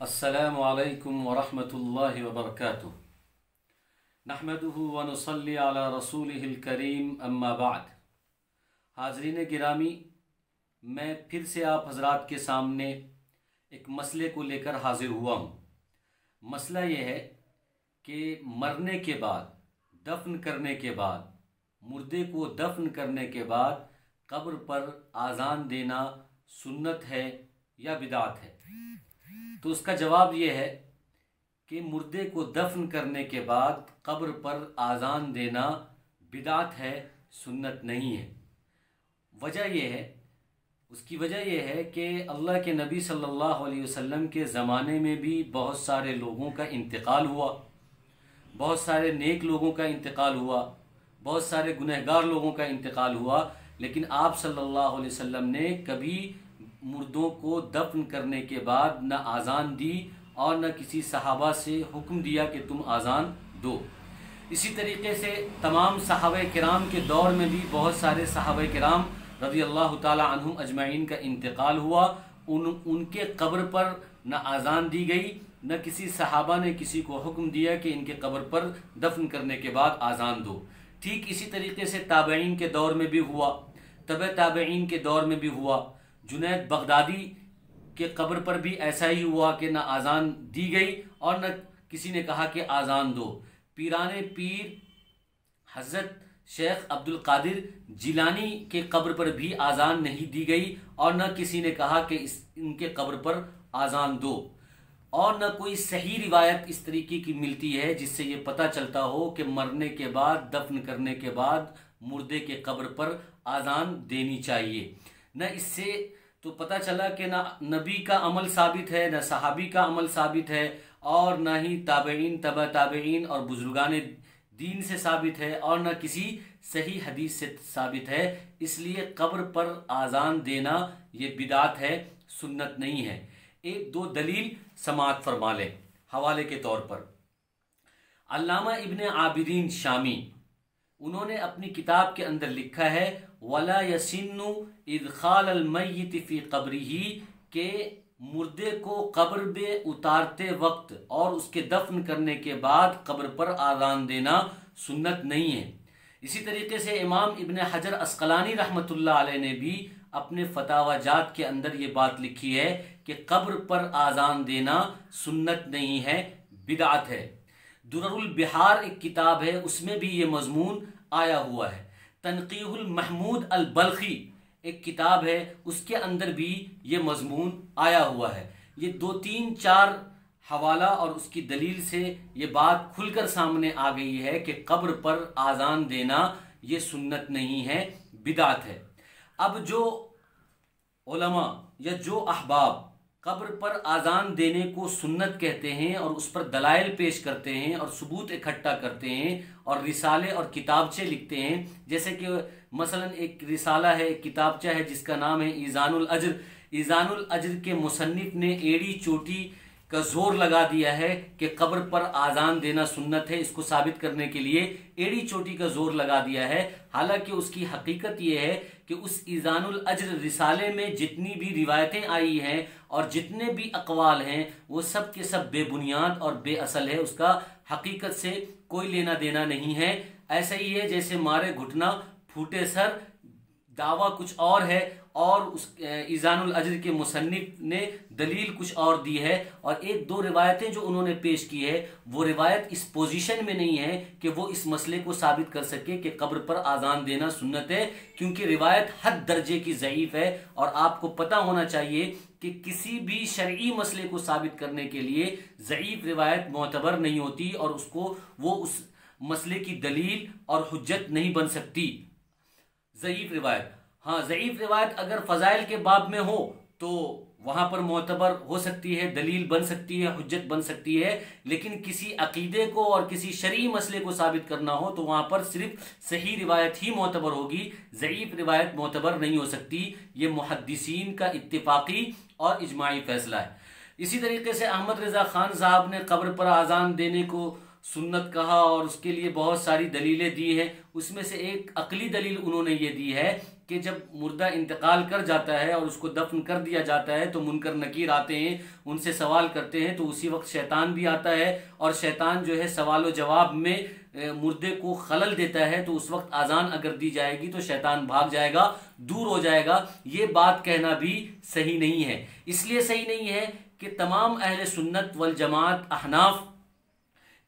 अस्सलामु अलैकुम वरहमतुल्लाहि वबरकातुह। नहमदुहु व नुसल्ली अला रसूलिहिल करीम, अम्मा बाद। हाज़रीन गिरामी, मैं फिर से आप हज़रात के सामने एक मसले को लेकर हाज़िर हुआ हूँ। मसला ये है कि मरने के बाद, दफन करने के बाद, मुर्दे को दफन करने के बाद कब्र पर आज़ान देना सुन्नत है या बिदात है। तो उसका जवाब ये है कि मुर्दे को दफन करने के बाद कब्र पर आज़ान देना बिदात है, सुन्नत नहीं है। वजह यह है, उसकी वजह यह है कि अल्लाह के नबी सल्लल्लाहु अलैहि वसल्लम के ज़माने में भी बहुत सारे लोगों का इंतकाल हुआ, बहुत सारे नेक लोगों का इंतकाल हुआ, बहुत सारे गुनहगार लोगों का इंतकाल हुआ, लेकिन आप सल्लल्लाहु अलैहि वसल्लम ने कभी मुर्दों को दफन करने के बाद न आज़ान दी और न किसी सहाबा से हुक्म दिया कि तुम आज़ान दो। इसी तरीके से तमाम सहाबा किराम के दौर में भी बहुत सारे सहाबा किराम रज़ी अल्लाह ताला अन्हुम अजमाइन का इंतकाल हुआ। उनके कब्र पर न आज़ान दी गई, न किसी सहाबा ने किसी को हुक्म दिया कि इनके कब्र पर दफन करने के बाद आज़ान दो। ठीक इसी तरीके से ताबईन के दौर में भी हुआ, तबे ताबईन के दौर में भी हुआ। जुनैद बगदादी के कब्र पर भी ऐसा ही हुआ कि न आज़ान दी गई और न किसी ने कहा कि आज़ान दो। पीराने पीर हज़रत शेख अब्दुल कादिर जिलानी के कब्र पर भी आज़ान नहीं दी गई और न किसी ने कहा कि इनके कब्र पर आज़ान दो। और न कोई सही रिवायत इस तरीके की मिलती है जिससे ये पता चलता हो कि मरने के बाद, दफन करने के बाद मुर्दे के कब्र पर आज़ान देनी चाहिए। न इससे तो पता चला कि ना नबी का अमल साबित है, न सहाबी का अमल साबित है, और न ही ताबईन, तबा ताबईन और बुजुर्गान दीन से साबित है, और न किसी सही हदीस से साबित है। इसलिए कब्र पर आज़ान देना ये बिदात है, सुन्नत नहीं है। एक दो दलील समाअत फरमा लें हवाले के तौर पर। अल्लामा इब्ने आबिदीन शामी, उन्होंने अपनी किताब के अंदर लिखा है वला यसिन्नु इदखाल अल मय्यित फी कब्रिही, के मुर्दे को कब्र में उतारते वक्त और उसके दफन करने के बाद कब्र पर आज़ान देना सुन्नत नहीं है। इसी तरीके से इमाम इब्ने हजर अस्कलानी रहमतुल्लाह अलैह ने भी अपने फतावाजात के अंदर ये बात लिखी है कि कब्र पर आज़ान देना सुन्नत नहीं है, बिदात है। दुर्रुल बिहार एक किताब है, उसमें भी ये मजमून आया हुआ है। तनकीहुल महमूद अल बल्खी एक किताब है, उसके अंदर भी ये मजमून आया हुआ है। ये 2-3-4 हवाला और उसकी दलील से ये बात खुलकर सामने आ गई है कि कब्र पर आज़ान देना ये सुन्नत नहीं है, बिदात है। अब जो उलमा या जो अहबाब कब्र पर आज़ान देने को सुन्नत कहते हैं और उस पर दलाइल पेश करते हैं और सबूत इकट्ठा करते हैं और रिसाले और किताबचे लिखते हैं, जैसे कि मसलन एक रिसाला है, एक किताबचा है जिसका नाम है ईज़ानुल अज्र। ईज़ानुल अज्र के मुसन्निफ ने एड़ी चोटी का जोर लगा दिया है कि कब्र पर आज़ान देना सुन्नत है। इसको साबित करने के लिए एड़ी चोटी का जोर लगा दिया है। हालांकि उसकी हकीकत यह है कि उस ईज़ानुल अज्र रिसाले में जितनी भी रिवायतें आई हैं और जितने भी अकवाल हैं वो सब के सब बेबुनियाद और बेअसल है, उसका हकीकत से कोई लेना देना नहीं है। ऐसा ही है जैसे मारे घुटना फूटे सर, दावा कुछ और है और उस ईज़ानुल अज्र के मुसन्निफ ने दलील कुछ और दी है। और एक दो रिवायतें जो उन्होंने पेश की है वो रिवायत इस पोजीशन में नहीं है कि वो इस मसले को साबित कर सके कि कब्र पर आज़ान देना सुन्नत है, क्योंकि रिवायत हद दर्जे की ज़ईफ़ है। और आपको पता होना चाहिए कि किसी भी शरई मसले को साबित करने के लिए ज़ईफ़ रिवायत मोतबर नहीं होती और उसको वो उस मसले की दलील और हुज्जत नहीं बन सकती। ज़ईफ़ रिवायत, हाँ, ज़ईफ़ रिवायत अगर फ़ज़ाइल के बाब में हो तो वहाँ पर मोतबर हो सकती है, दलील बन सकती है, हुज्जत बन सकती है। लेकिन किसी अकीदे को और किसी शरई मसले को साबित करना हो तो वहाँ पर सिर्फ सही रिवायत ही मोतबर होगी, ज़ईफ़ रिवायत मोतबर नहीं हो सकती। ये मुहद्दिसीन का इत्तिफ़ाक़ी और इजमाई फ़ैसला है। इसी तरीके से अहमद रज़ा ख़ान साहब ने कब्र पर आज़ान देने को सुन्नत कहा और उसके लिए बहुत सारी दलीलें दी हैं। उसमें से एक अकली दलील उन्होंने ये दी है कि जब मुर्दा इंतकाल कर जाता है और उसको दफन कर दिया जाता है तो मुनकर नकीर आते हैं, उनसे सवाल करते हैं, तो उसी वक्त शैतान भी आता है और शैतान जो है सवाल व जवाब में मुर्दे को खलल देता है। तो उस वक्त अजान अगर दी जाएगी तो शैतान भाग जाएगा, दूर हो जाएगा। ये बात कहना भी सही नहीं है। इसलिए सही नहीं है कि तमाम अहले सुन्नत वल जमात अहनाफ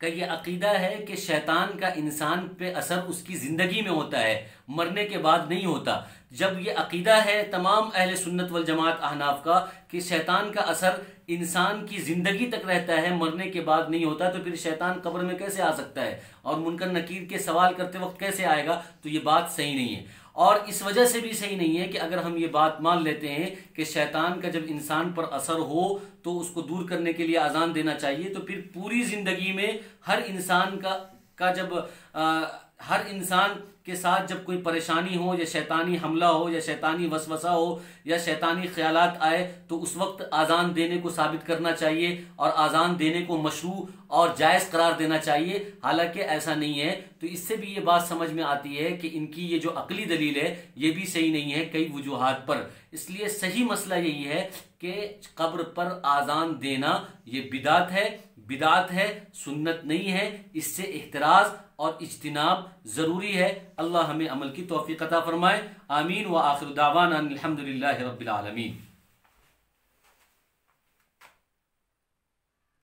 का ये अकीदा है कि शैतान का इंसान पे असर उसकी ज़िंदगी में होता है, मरने के बाद नहीं होता। जब ये अकीदा है तमाम अहले सुन्नत वल जमात अहनाफ का कि शैतान का असर इंसान की ज़िंदगी तक रहता है, मरने के बाद नहीं होता, तो फिर शैतान कब्र में कैसे आ सकता है और मुनकर नकीर के सवाल करते वक्त कैसे आएगा? तो ये बात सही नहीं है। और इस वजह से भी सही नहीं है कि अगर हम ये बात मान लेते हैं कि शैतान का जब इंसान पर असर हो तो उसको दूर करने के लिए अजान देना चाहिए, तो फिर पूरी ज़िंदगी में हर इंसान का जब हर इंसान के साथ जब कोई परेशानी हो या शैतानी हमला हो या शैतानी वसवसा हो या शैतानी ख्यालात आए तो उस वक्त आज़ान देने को साबित करना चाहिए और आज़ान देने को मशरू और जायज़ करार देना चाहिए। हालांकि ऐसा नहीं है। तो इससे भी ये बात समझ में आती है कि इनकी ये जो अकली दलील है ये भी सही नहीं है कई वजूहात पर। इसलिए सही मसला यही है कि कब्र पर आज़ान देना ये बिदात है, सुन्नत नहीं है। इससे इख्तिराज और इज्तिनाब ज़रूरी है। अल्लाह हमें अमल की तौफीक अता फरमाए। आमीन व आखिर दावाना अनिल हम्दुलिल्लाहि रब्बिल आलमीन।